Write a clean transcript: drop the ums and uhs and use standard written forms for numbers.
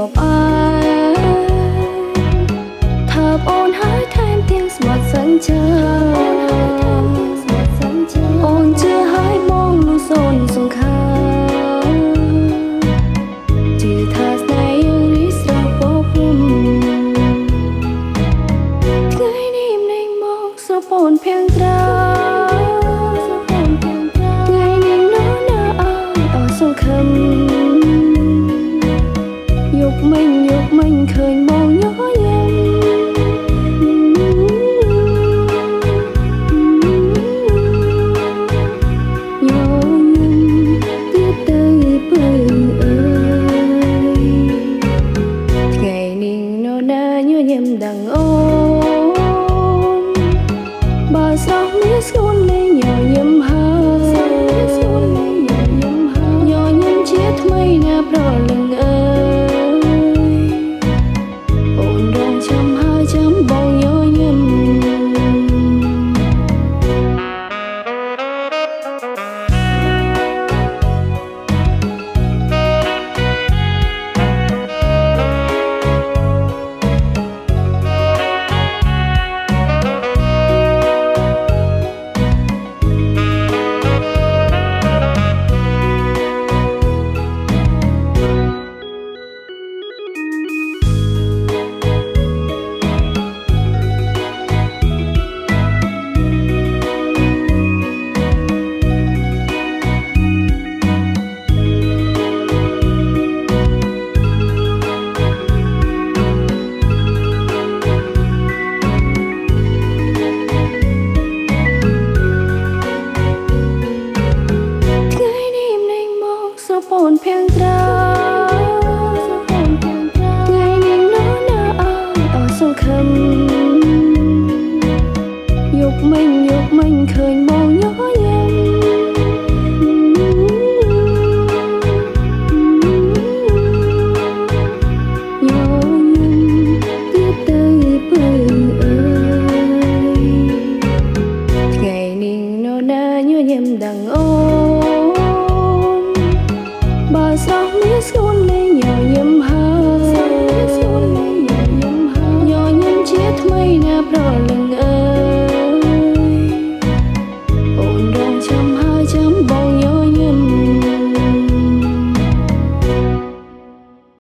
ប់អើថាអូនហើយថែមទាំងស្មាត់សិនចាអូនជឿហើយបងលុះសូនសង្ខាជឿថាស្នេហ៍យើងរីស្រស់ពោពុំថ្ងៃនេះម្លេងមកស្រពូនភៀងត្រាថ្ងៃនេះនៅណាអើយអស់សង្ឃឹមយកមិញឃើញបង